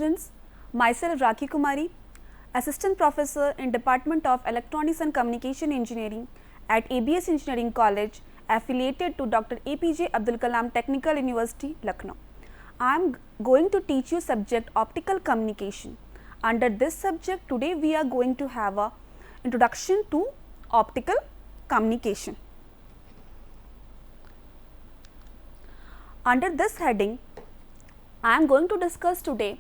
students, myself Rakhi Kumari, Assistant Professor in Department of Electronics and Communication Engineering at ABS Engineering College, affiliated to Dr. APJ Abdul Kalam Technical University, Lucknow. I am going to teach you subject optical communication. Under this subject, today we are going to have a introduction to optical communication. Under this heading, I am going to discuss today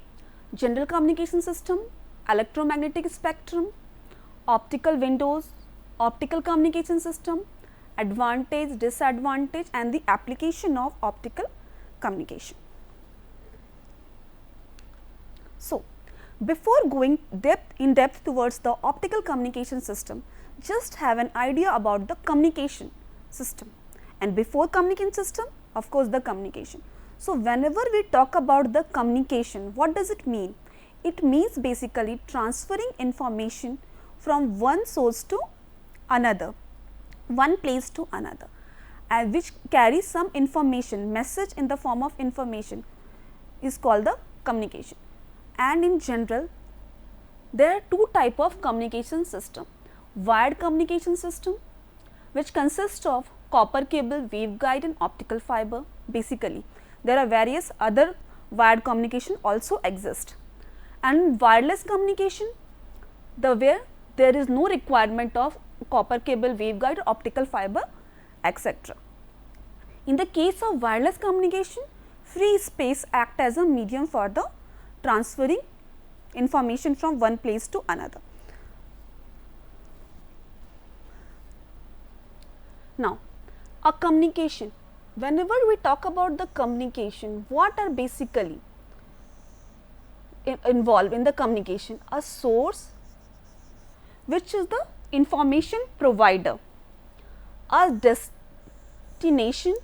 general communication system, electromagnetic spectrum, optical windows, optical communication system, advantage, disadvantage and the application of optical communication. So, before going in depth towards the optical communication system, just have an idea about the communication system, and before communication system, of course, the communication. So, whenever we talk about the communication, what does it mean? It means basically transferring information from one source to another, one place to another, and which carries some information, message in the form of information is called the communication. And in general, there are two types of communication system: wired communication system, which consists of copper cable, waveguide and optical fiber. Basically, there are various other wired communication also exist, and wireless communication, where there is no requirement of copper cable, waveguide, optical fiber, etc. In the case of wireless communication, free space acts as a medium for the transferring information from one place to another. Now, a communication, whenever we talk about the communication, what are basically involved in the communication? A source, which is the information provider, a destination,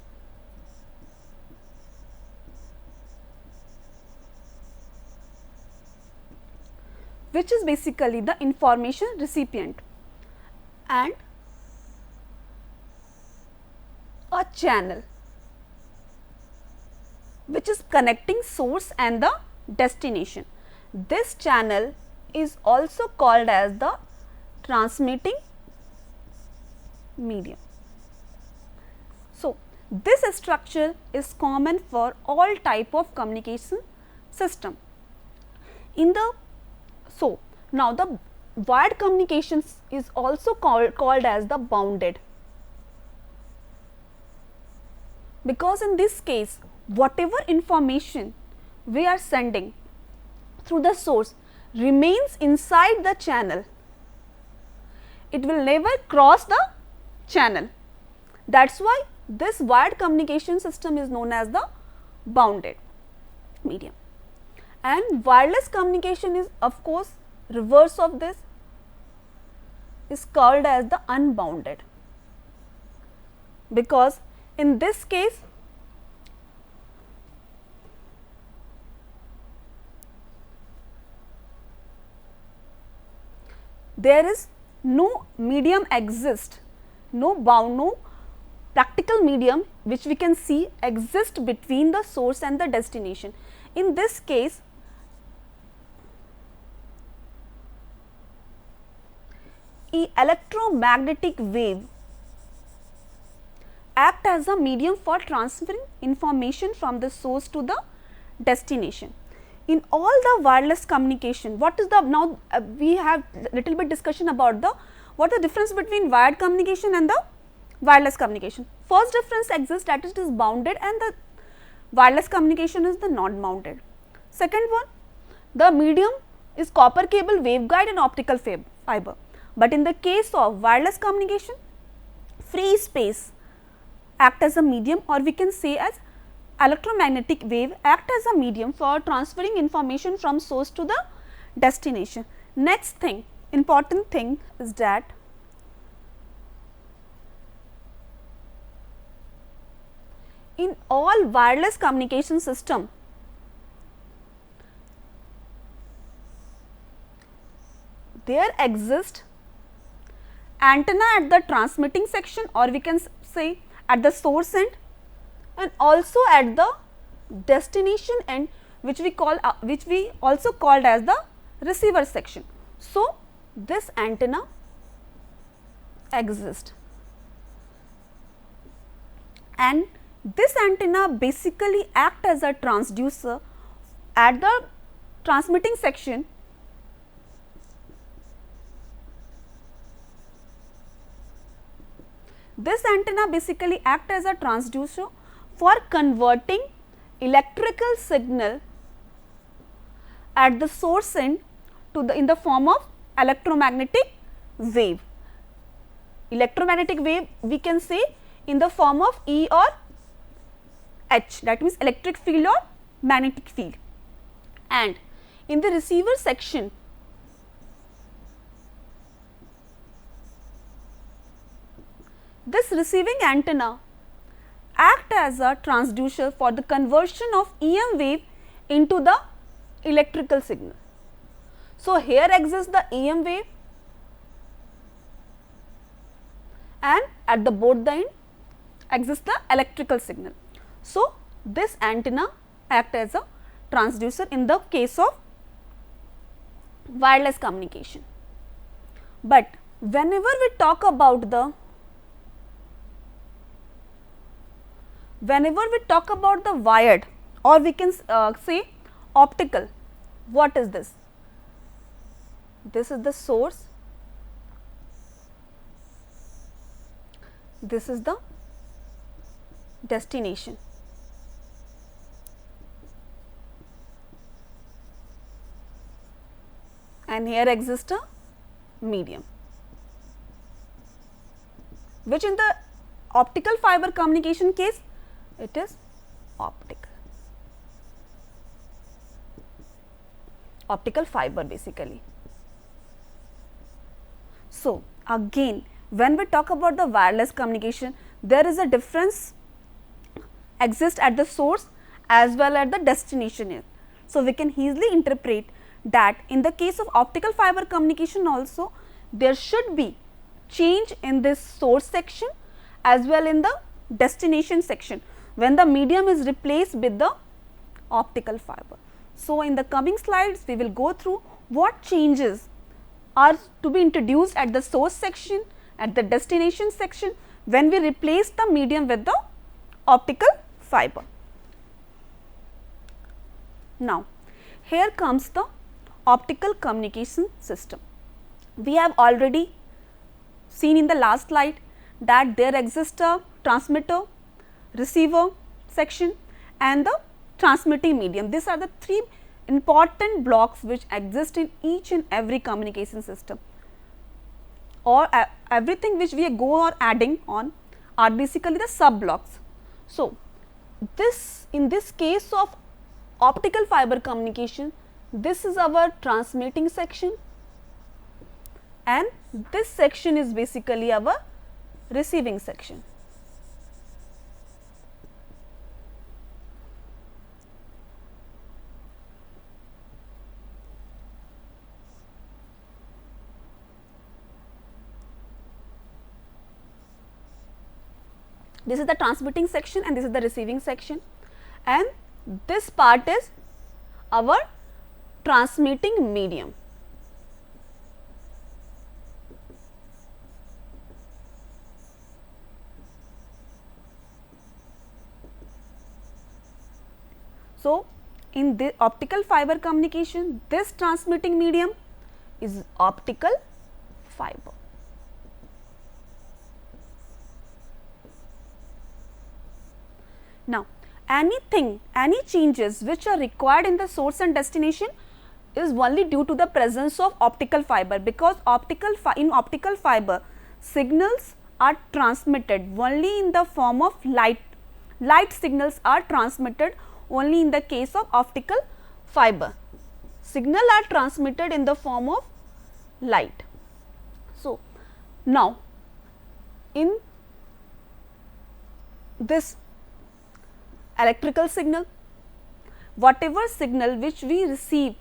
which is basically the information recipient, and a channel, which is connecting source and the destination. This channel is also called as the transmitting medium. So, this structure is common for all type of communication system. Now the wired communications is also called as the bounded, because in this case, whatever information we are sending through the source remains inside the channel. It will never cross the channel. That is why this wired communication system is known as the bounded medium. And wireless communication is, of course, reverse of this, is called as the unbounded, because in this case there is no medium exist, no practical medium which we can see exist between the source and the destination. In this case, electromagnetic wave act as a medium for transferring information from the source to the destination. In all the wireless communication, what is the, now we have little bit discussion about the what is the difference between wired communication and the wireless communication. First difference exists, that is, it is bounded, and the wireless communication is the non-bounded. Second one, the medium is copper cable, waveguide and optical fiber. But in the case of wireless communication, free space act as a medium, or we can say as electromagnetic wave act as a medium for transferring information from source to the destination. Next thing, important thing is that in all wireless communication system, there exist antenna at the transmitting section, or we can say at the source end, and also at the destination end, which we also called as the receiver section. So, this antenna exists, and this antenna basically act as a transducer at the transmitting section. This antenna basically act as a transducer for converting electrical signal at the source end to in the form of electromagnetic wave. Electromagnetic wave we can say in the form of E or H, that means electric field or magnetic field. And in the receiver section, this receiving antenna act as a transducer for the conversion of EM wave into the electrical signal. So, here exists the EM wave, and at the both the end exists the electrical signal. So, this antenna act as a transducer in the case of wireless communication. But whenever we talk about the wired, or we can say optical, what is this? This is the source, this is the destination. And here exists a medium, which in the optical fiber communication case it is optical fiber basically. So, again when we talk about the wireless communication, there is a difference exists at the source as well as the destination here. So, we can easily interpret that in the case of optical fiber communication also there should be change in this source section as well in the destination section when the medium is replaced with the optical fiber. So, in the coming slides we will go through what changes are to be introduced at the source section, at the destination section when we replace the medium with the optical fiber. Now, here comes the optical communication system. We have already seen in the last slide that there exists a transmitter, receiver section and the transmitting medium. These are the three important blocks which exist in each and every communication system, or everything which we go or adding on are basically the sub blocks. So, in this case of optical fiber communication, this is our transmitting section and this section is basically our receiving section. This is the transmitting section and this is the receiving section, and this part is our transmitting medium. So, in the optical fiber communication, this transmitting medium is optical fiber. Now, any changes which are required in the source and destination is only due to the presence of optical fiber, because in optical fiber signals are transmitted only in the form of light. Light signals are transmitted only in the case of optical fiber. Signal are transmitted in the form of light. So, now in this electrical signal, whatever signal which we receive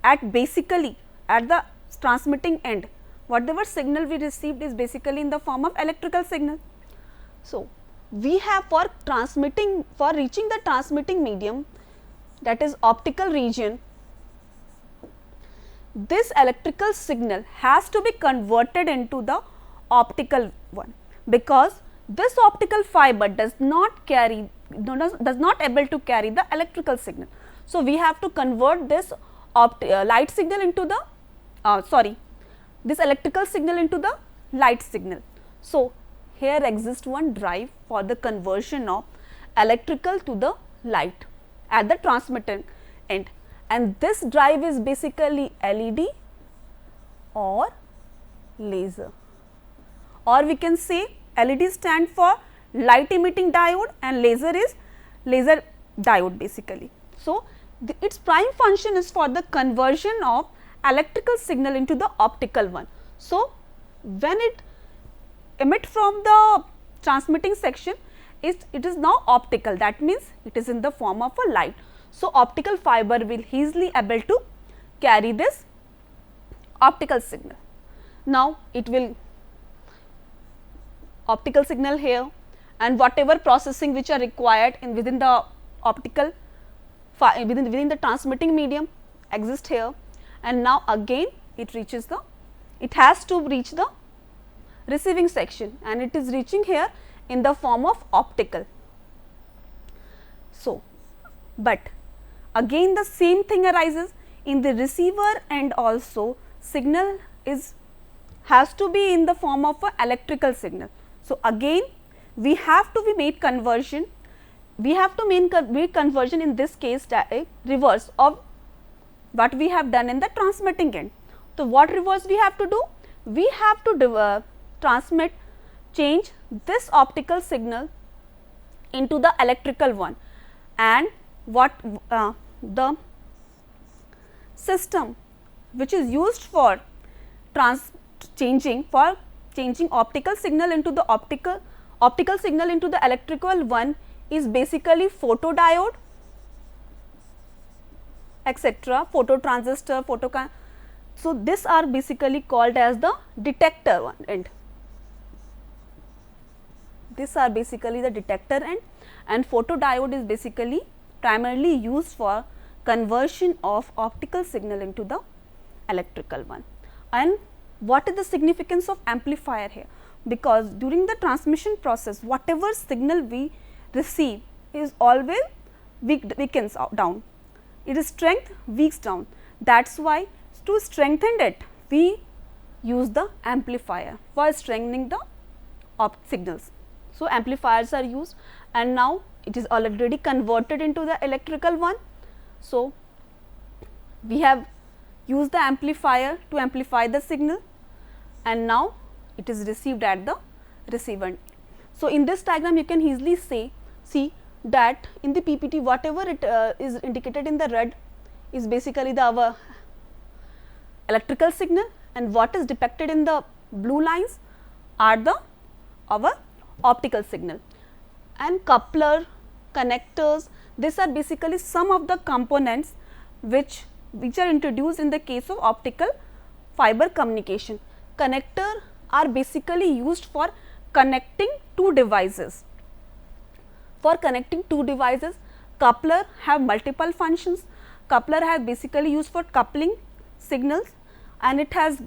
at basically at the transmitting end, whatever signal we received is basically in the form of electrical signal. So, we have for reaching the transmitting medium, that is optical region, this electrical signal has to be converted into the optical one, because this optical fiber does not carry, does not able to carry the electrical signal. So, we have to convert this light signal into the this electrical signal into the light signal. So, here exists one drive for the conversion of electrical to the light at the transmitting end, and this drive is basically LED or laser, or we can say LED stand for light emitting diode and laser is laser diode basically. So, its prime function is for the conversion of electrical signal into the optical one. So, when it emit from the transmitting section, it is now optical, that means it is in the form of a light. So, optical fiber will easily able to carry this optical signal. Now, it will optical signal here, and whatever processing which are required in within the optical within the transmitting medium exist here, and now again it reaches the, it has to reach the receiving section, and it is reaching here in the form of optical. So, but again the same thing arises in the receiver, and also signal has to be in the form of a electrical signal. So, again we have to be made conversion, we have to make conversion in this case reverse of what we have done in the transmitting end. So, what reverse we have to do? We have to change this optical signal into the electrical one, and what the system which is used for changing optical signal into the optical signal into the electrical one is basically photodiode, etc., phototransistor, so these are basically called as the detector one end. These are basically the detector end, and photodiode is basically primarily used for conversion of optical signal into the electrical one. And what is the significance of amplifier here? Because during the transmission process, whatever signal we receive is always weakens down, its strength weaks down. That is why to strengthen it, we use the amplifier for strengthening the signals. So, amplifiers are used, and now it is already converted into the electrical one. So, we have used the amplifier to amplify the signal, and now it is received at the receiver. So, in this diagram you can easily see that in the PPT whatever it is indicated in the red is basically our electrical signal, and what is depicted in the blue lines are our optical signal. And coupler, connectors, these are basically some of the components which are introduced in the case of optical fiber communication. Connector are basically used for connecting two devices. For connecting two devices, coupler have multiple functions. Coupler have basically used for coupling signals, and it has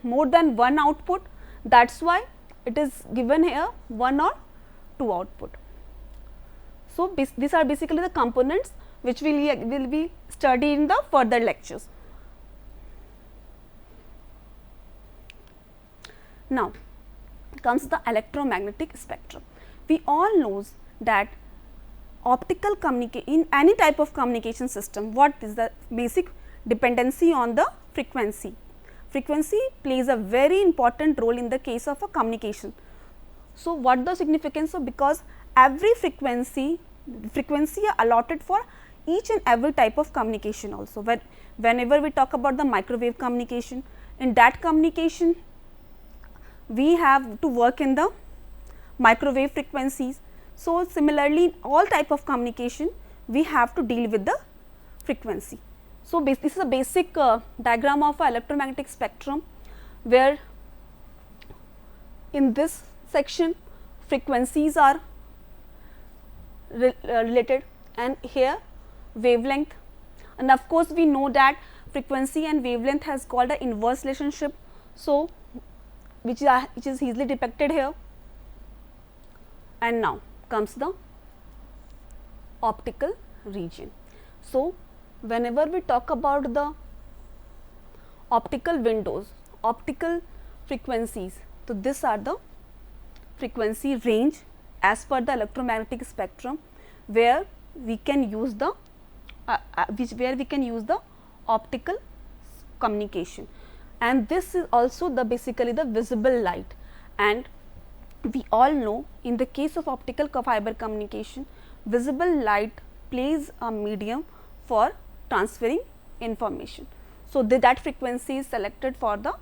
more than one output. That is why it is given here one or two output. So, these are basically the components which will be studied in the further lectures. Now, comes the electromagnetic spectrum. We all knows that optical in any type of communication system, what is the basic dependency on the frequency. Frequency plays a very important role in the case of a communication. So, what the significance of, because every frequency are allotted for each and every type of communication also. Whenever we talk about the microwave communication, in that communication we have to work in the microwave frequencies. So, similarly in all type of communication we have to deal with the frequency. So, this is a basic diagram of a electromagnetic spectrum, where in this section frequencies are related, and here wavelength, and of course we know that frequency and wavelength has called an inverse relationship. So, which is easily depicted here. And now comes the optical region. So, whenever we talk about the optical windows, optical frequencies, so these are the frequency range as per the electromagnetic spectrum, where we can use the optical communication, and this is also the basically the visible light. And we all know in the case of optical fiber communication, visible light plays a medium for transferring information. So, that frequency is selected for the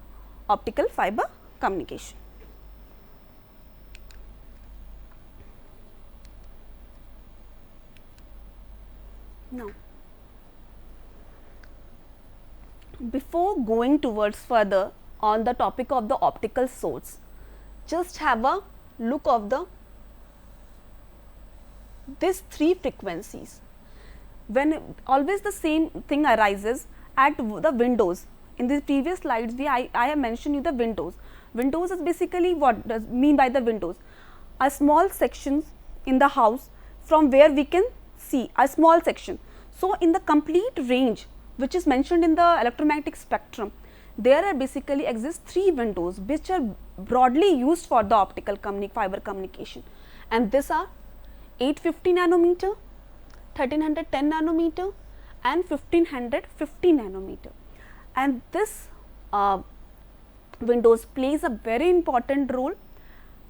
optical fiber communication. Now, before going towards further on the topic of the optical source, just have a look of these three frequencies. When always the same thing arises at the windows. In the previous slides, I have mentioned you the windows. Windows is basically what does mean by the windows? A small section in the house from where we can see a small section. So, in the complete range which is mentioned in the electromagnetic spectrum, there are basically exist three windows which are broadly used for the optical fiber communication, and these are 850 nanometer, 1310 nanometer and 1550 nanometer. And this windows plays a very important role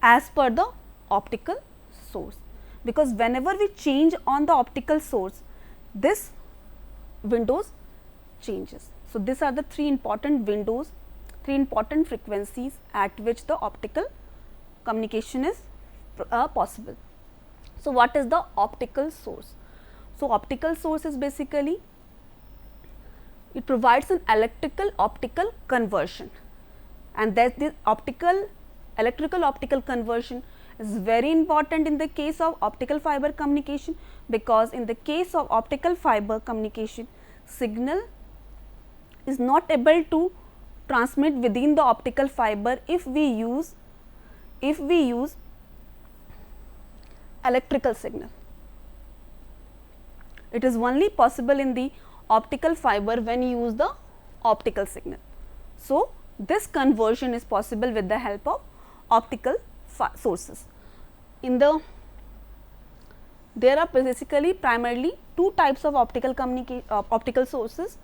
as per the optical source, because whenever we change on the optical source, this windows changes. So, these are the three important windows, three important frequencies at which the optical communication is possible. So, what is the optical source? So, optical source is basically it provides an electrical optical conversion, and that this electrical optical conversion is very important in the case of optical fiber communication, because in the case of optical fiber communication, signal is not able to transmit within the optical fiber if we use electrical signal. It is only possible in the optical fiber when you use the optical signal. So, this conversion is possible with the help of optical sources. There are basically primarily two types of optical sources.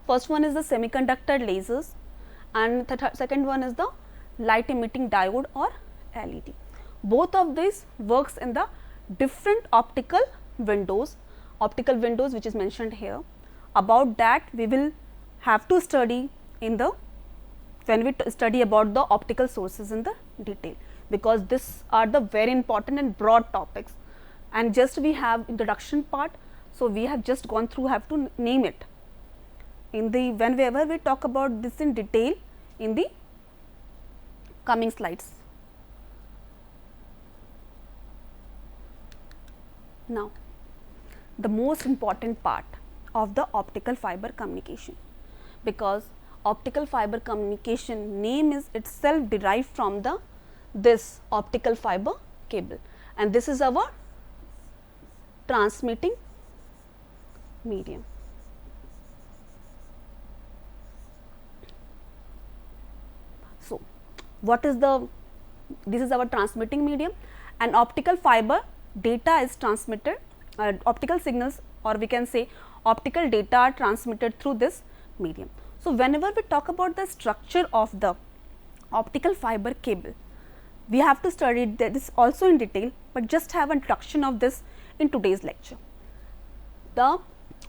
First one is the semiconductor lasers, and the second one is the light emitting diode or LED. Both of these works in the different optical windows which is mentioned here. About that we will have to study when we study about the optical sources in the detail, because these are the very important and broad topics, and just we have introduction part. So, we have just gone through, have to name it in the whenever we talk about this in detail in the coming slides. Now, the most important part of the optical fiber communication, because optical fiber communication name is itself derived from this optical fiber cable, and this is our transmitting medium. So, what is this is our transmitting medium, and optical fiber data is transmitted, optical signals, or we can say optical data are transmitted through this medium. So, whenever we talk about the structure of the optical fiber cable, we have to study this also in detail, but just have an introduction of this in today's lecture. The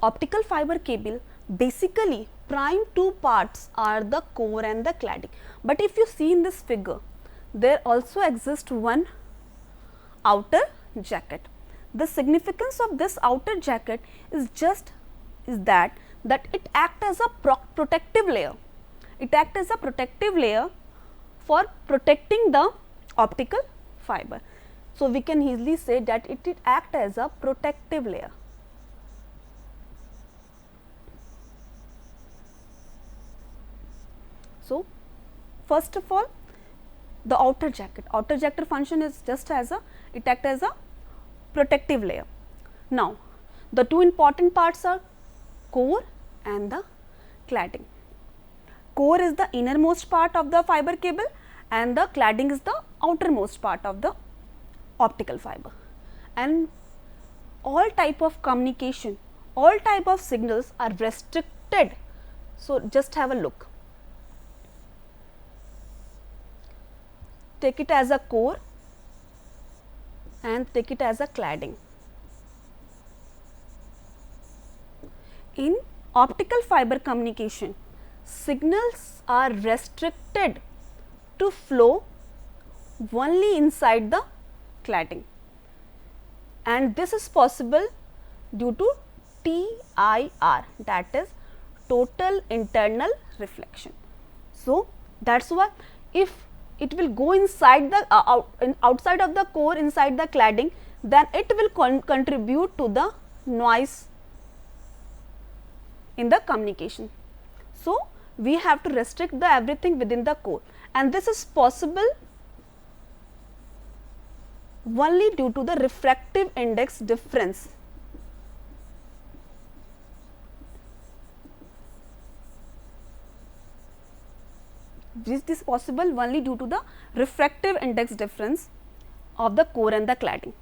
optical fiber cable basically prime two parts are the core and the cladding, but if you see in this figure, there also exists one outer jacket. The significance of this outer jacket is that it acts as a protective layer. It acts as a protective layer for protecting the optical fiber. So, we can easily say that it acts as a protective layer. So, first of all, the outer jacket. Outer jacket function is just as it acts as a protective layer. Now, the two important parts are core and the cladding. Core is the innermost part of the fiber cable and the cladding is the outermost part of the optical fiber. And all type of communication, all type of signals are restricted. So, just have a look. Take it as a core and take it as a cladding. In optical fiber communication, signals are restricted to flow only inside the cladding, and this is possible due to TIR, that is total internal reflection. So, that is why if it will go inside the outside of the core, inside the cladding, then it will contribute to the noise in the communication. So, we have to restrict the everything within the core, and this is possible only due to the refractive index difference. This is possible only due to the refractive index difference of the core and the cladding.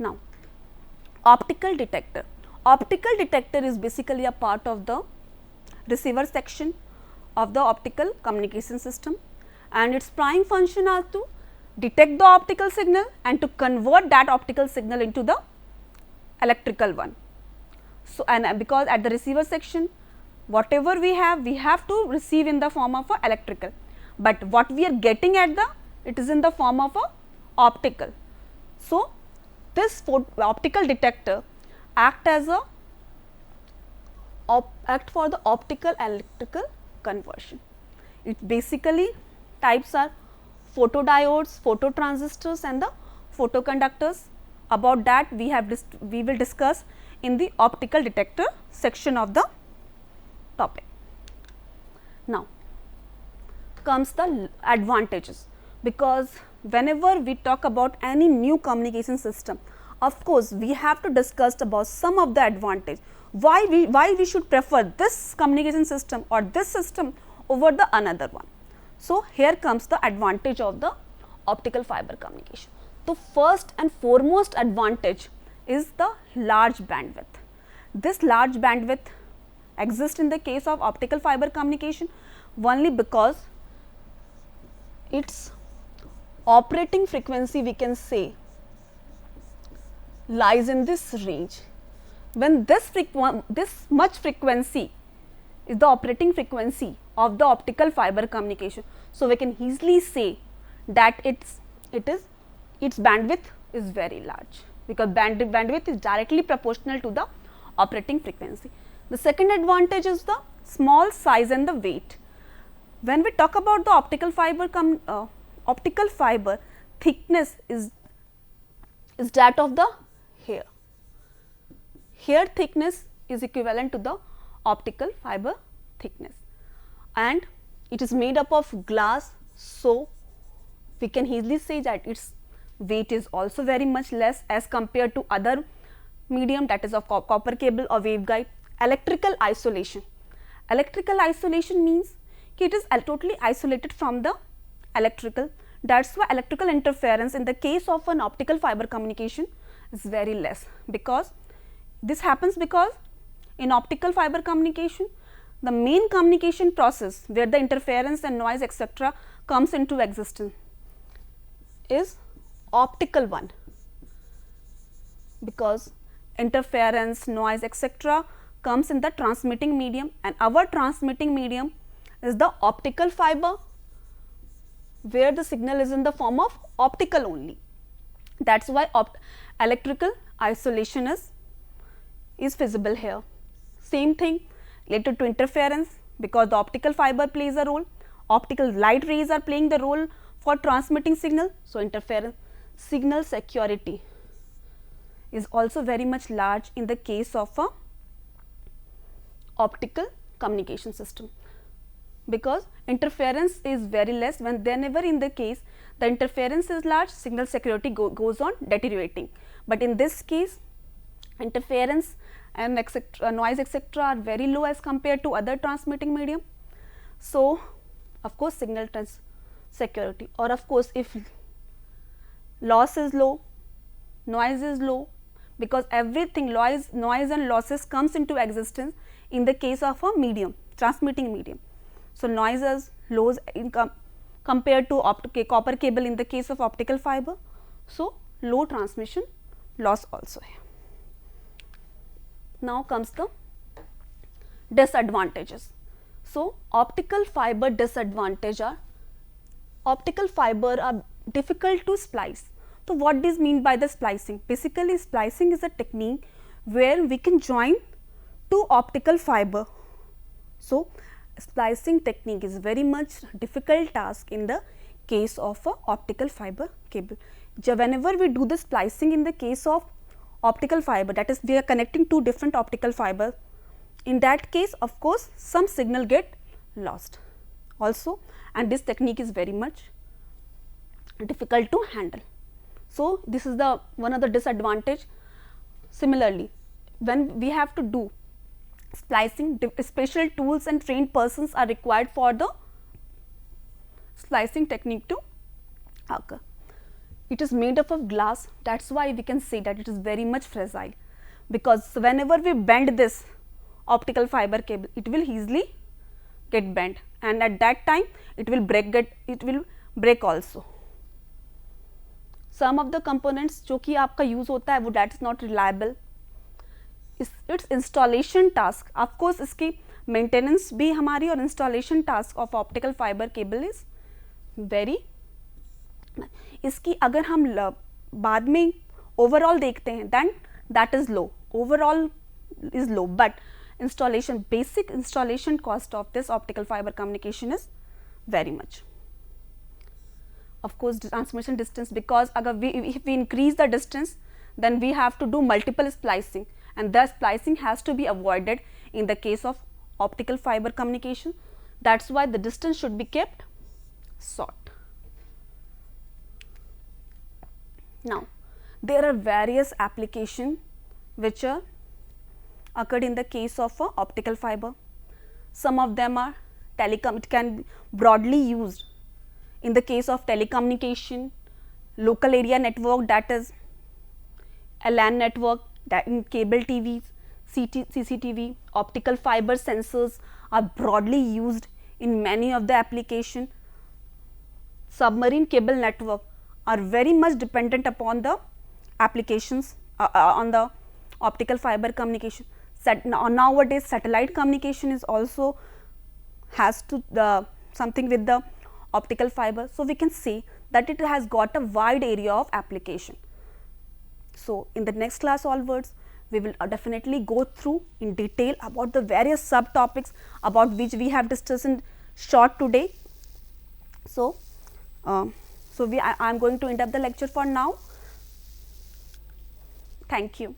Now, optical detector. Optical detector is basically a part of the receiver section of the optical communication system, and its prime function are to detect the optical signal and to convert that optical signal into the electrical one. So, and because at the receiver section, whatever we have to receive in the form of a electrical, but what we are getting at it is in the form of a optical. So, this optical detector act for the optical electrical conversion. It basically types are photodiodes, phototransistors and the photoconductors. About that we will discuss in the optical detector section of the topic. Now, comes the advantages, because whenever we talk about any new communication system, of course, we have to discuss about some of the advantage, why we should prefer this communication system or this system over the another one. So, here comes the advantage of the optical fiber communication. The first and foremost advantage is the large bandwidth. This large bandwidth exists in the case of optical fiber communication only because its operating frequency, we can say, lies in this range. When this much frequency is the operating frequency of the optical fiber communication, so we can easily say that its bandwidth is very large, because bandwidth is directly proportional to the operating frequency. The second advantage is the small size and the weight. When we talk about the optical fiber thickness is that of the hair. Hair thickness is equivalent to the optical fiber thickness, and it is made up of glass. So, we can easily say that its weight is also very much less as compared to other medium, that is of copper cable or waveguide. Electrical isolation. Electrical isolation means it is totally isolated from the electrical. That is why electrical interference in the case of an optical fiber communication is very less, because this happens because in optical fiber communication, the main communication process where the interference and noise etc. comes into existence is optical one, because interference, noise etc. comes in the transmitting medium, and our transmitting medium is the optical fiber, where the signal is in the form of optical only. That is why electrical isolation is feasible here. Same thing related to interference, because the optical fiber plays a role, optical light rays are playing the role for transmitting signal. So, interference. Signal security is also very much large in the case of a optical communication system, because interference is very less. Whenever in the case the interference is large, signal security goes on deteriorating, but in this case interference and noise etc. are very low as compared to other transmitting medium. So of course signal security, or of course if loss is low, noise is low, because everything noise and losses comes into existence in the case of a medium, transmitting medium. So noise is low compared to copper cable in the case of optical fiber. So low transmission loss also hai. Now comes the disadvantages. So optical fiber disadvantage are, optical fiber are difficult to splice. So what does mean by the splicing? Basically splicing is a technique where we can join two optical fiber. So splicing technique is very much difficult task in the case of a optical fiber cable. Whenever we do the splicing in the case of optical fiber, that is we are connecting two different optical fiber, in that case of course some signal get lost also, and this technique is very much difficult to handle. So this is the one of the disadvantage. Similarly, when we have to do splicing, special tools and trained persons are required for the splicing technique to occur. It is made up of glass, that is why we can say that it is very much fragile, because whenever we bend this optical fiber cable, it will easily get bent, and at that time it will break also. Some of the components जो कि आपका use होता है वो that is not reliable. Its installation task, of course इसकी maintenance भी हमारी, और installation task of optical fiber cable is very, इसकी अगर हम बाद में overall देखते हैं then that is low, overall is low, but installation, basic installation cost of this optical fiber communication is very much. Of course transmission distance, because if we increase the distance then we have to do multiple splicing, and the splicing has to be avoided in the case of optical fiber communication. That is why the distance should be kept short. Now there are various applications which are occurred in the case of optical fiber. Some of them are telecom, it can be broadly used in the case of telecommunication, local area network, that is a LAN network, that in cable TVs, CCTV, optical fiber sensors are broadly used in many of the application. Submarine cable network are very much dependent upon the applications on the optical fiber communication. Nowadays satellite communication is also has to something with the optical fiber. So we can say that it has got a wide area of application. So in the next class onwards we will definitely go through in detail about the various subtopics about which we have discussed in short today. So I am going to end up the lecture for now. Thank you.